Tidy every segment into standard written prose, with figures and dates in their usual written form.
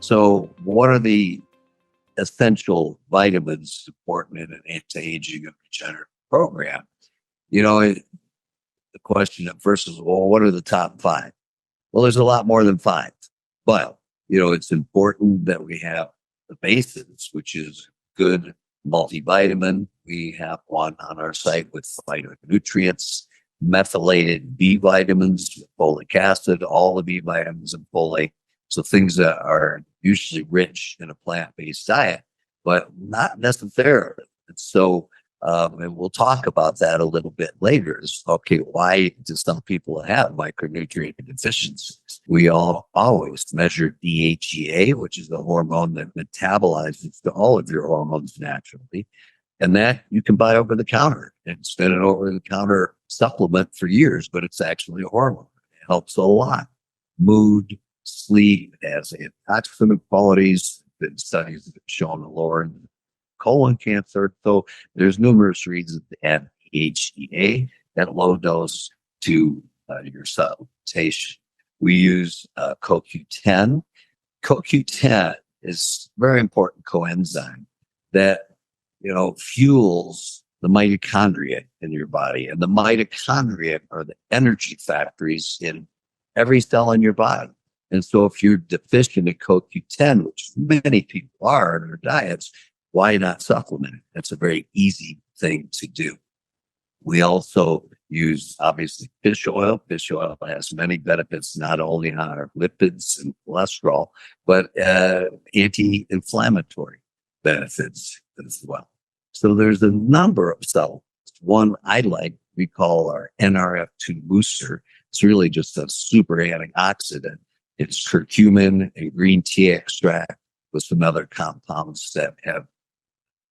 So, what are the essential vitamins important in an anti-aging and regenerative program? You know, the question at first is, well, what are the top five? Well, there's a lot more than five, but it's important that we have the basis, which is good multivitamin. We have one on our site with micronutrients, methylated B vitamins, folic acid, all the B vitamins and folate. So things that are usually rich in a plant-based diet, but not necessarily. And so, and we'll talk about that a little bit later. Okay, why do some people have micronutrient deficiencies? We all always measure DHEA, which is the hormone that metabolizes to all of your hormones naturally. And that you can buy over the counter. It's been an over the counter supplement for years, but it's actually a hormone. It helps a lot. Mood, sleep, it has antioxidant qualities. Been studies that have shown to lower colon cancer. So there's numerous reasons to add DHEA at low dose to your supplementation. We use CoQ10. CoQ10 is a very important coenzyme that fuels the mitochondria in your body. And the mitochondria are the energy factories in every cell in your body. And so if you're deficient in CoQ10, which many people are in their diets, why not supplement it? That's a very easy thing to do. We also use, obviously, fish oil. Fish oil has many benefits, not only on our lipids and cholesterol, but anti-inflammatory benefits as well. So there's a number of supplements. One I like, we call our NRF2 booster. It's really just a super antioxidant. It's curcumin and green tea extract with some other compounds that have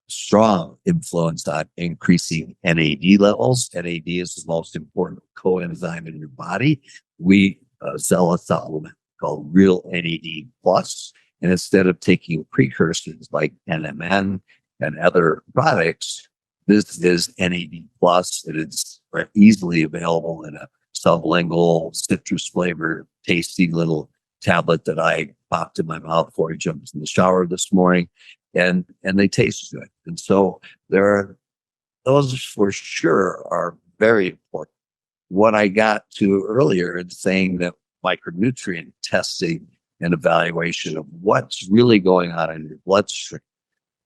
strong influence on increasing NAD levels. NAD is the most important coenzyme in your body. We sell a supplement called Real NAD Plus. And instead of taking precursors like NMN and other products, this is NAD Plus. It is easily available in a sublingual, citrus flavored, tasty little tablet that I popped in my mouth before I jumped in the shower this morning. And they taste good. And so those for sure are very important. What I got to earlier in saying that micronutrient testing and evaluation of what's really going on in your bloodstream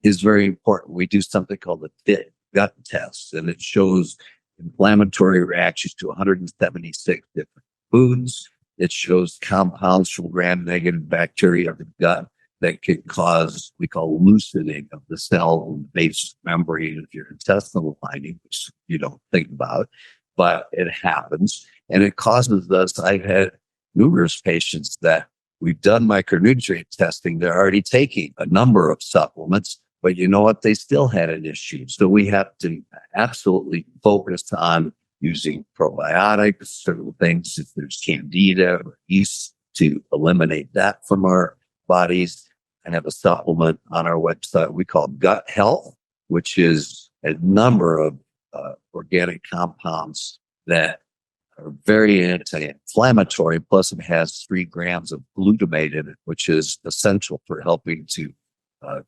is very important. We do something called the FIT gut test, and it shows inflammatory reactions to 176 different foods. It shows compounds from gram-negative bacteria of the gut that can cause, we call loosening of the cell base membrane of your intestinal lining, which you don't think about, but it happens. And it causes us, I've had numerous patients that we've done micronutrient testing. They're already taking a number of supplements, but you know what? They still had an issue. So we have to absolutely focus on using probiotics, certain things, if there's candida or yeast, to eliminate that from our bodies. And have a supplement on our website we call Gut Health, which is a number of organic compounds that are very anti-inflammatory. Plus, it has 3 grams of glutamate in it, which is essential for helping to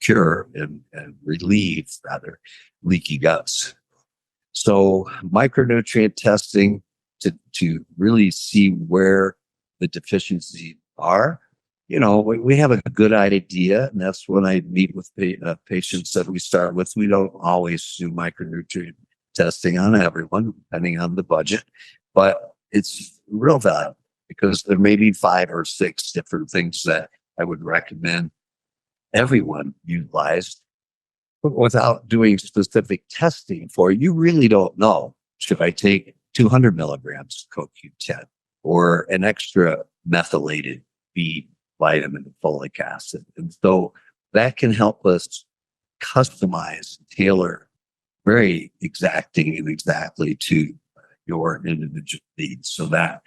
cure and relieve, rather, leaky guts. So micronutrient testing to really see where the deficiencies are. We have a good idea, and that's when I meet with patients that we start with. We don't always do micronutrient testing on everyone, depending on the budget, but it's real valuable because there may be 5 or 6 different things that I would recommend everyone utilize. But without doing specific testing for you really don't know, should I take 200 milligrams of CoQ10 or an extra methylated B vitamin and folic acid? And so that can help us customize, tailor very exactly to your individual needs. So that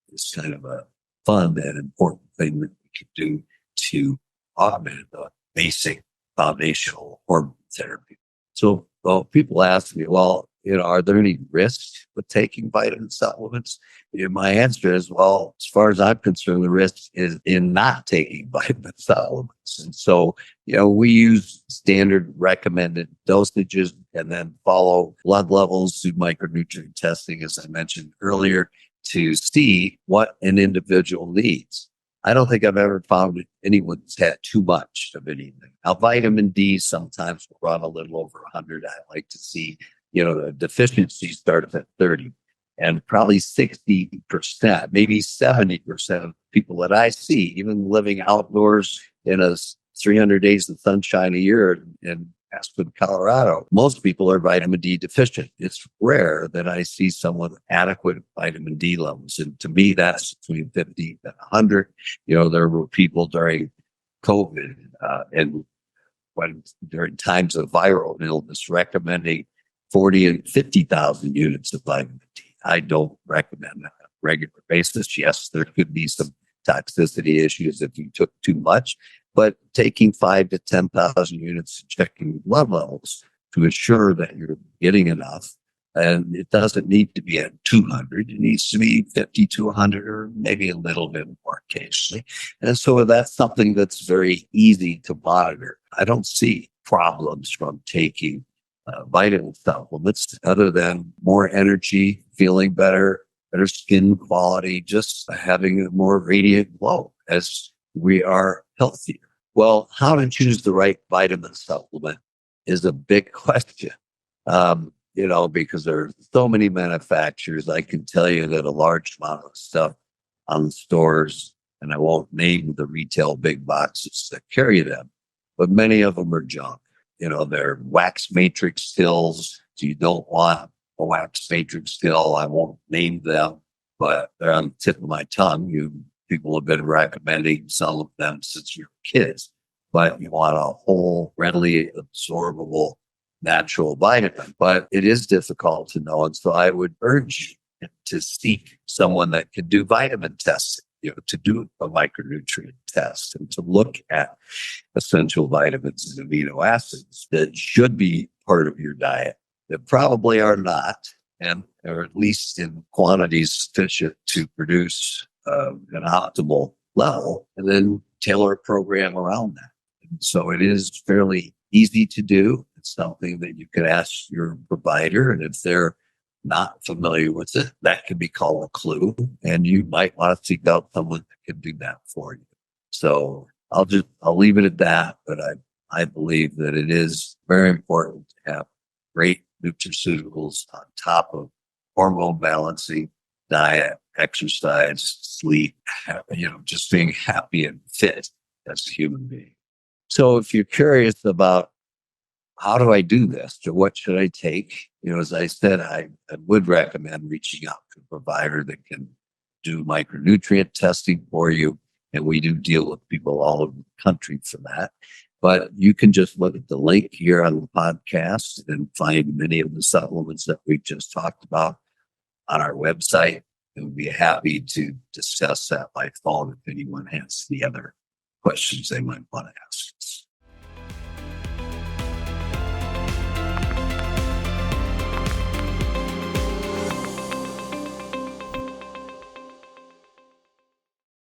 is kind of a fun and important thing that we can do to augment the basic foundational hormone therapy. So people ask me, well, are there any risks with taking vitamin supplements? My answer is, well, as far as I'm concerned, the risk is in not taking vitamin supplements. And so, we use standard recommended dosages and then follow blood levels through micronutrient testing, as I mentioned earlier, to see what an individual needs. I don't think I've ever found anyone's had too much of anything. Now, vitamin D sometimes will run a little over 100. I like to see, the deficiency starts at 30. And probably 60%, maybe 70% of people that I see, even living outdoors in 300 days of sunshine a year in Aspen, Colorado, most people are vitamin D deficient. It's rare that I see someone with adequate vitamin D levels. And to me, that's between 50 and 100. There were people during COVID and during times of viral illness recommending 40 and 50,000 units of vitamin D. I don't recommend that on a regular basis. Yes, there could be some toxicity issues if you took too much, but taking 5 to 10,000 units and checking blood levels to ensure that you're getting enough. And it doesn't need to be at 200. It needs to be 50 to 100 or maybe a little bit more occasionally. And so that's something that's very easy to monitor. I don't see problems from taking vitamin supplements other than more energy, feeling better skin quality, just having a more radiant glow as we are healthier. Well, how to choose the right vitamin supplement is a big question. Because there are so many manufacturers. I can tell you that a large amount of stuff on the stores, and I won't name the retail big boxes that carry them, but many of them are junk. They're wax matrix pills. So you don't want a wax matrix pill. I won't name them, but they're on the tip of my tongue. People have been recommending some of them since you're kids, but you want a whole, readily absorbable natural vitamin. But it is difficult to know. And so I would urge you to seek someone that can do vitamin testing, to do a micronutrient test and to look at essential vitamins and amino acids that should be part of your diet that probably are not, or at least in quantities sufficient to produce an optimal level, and then tailor a program around that. And so it is fairly easy to do. It's something that you could ask your provider, and if they're not familiar with it, that could be called a clue, and you might want to seek out someone that can do that for you. So I'll leave it at that, but I believe that it is very important to have great nutraceuticals on top of hormone balancing, diet, exercise, sleep, just being happy and fit as a human being. So if you're curious about how do I do this, or what should I take? As I said, I would recommend reaching out to a provider that can do micronutrient testing for you. And we do deal with people all over the country for that. But you can just look at the link here on the podcast and find many of the supplements that we just talked about on our website. And we'd be happy to discuss that by phone if anyone has any other questions they might want to ask.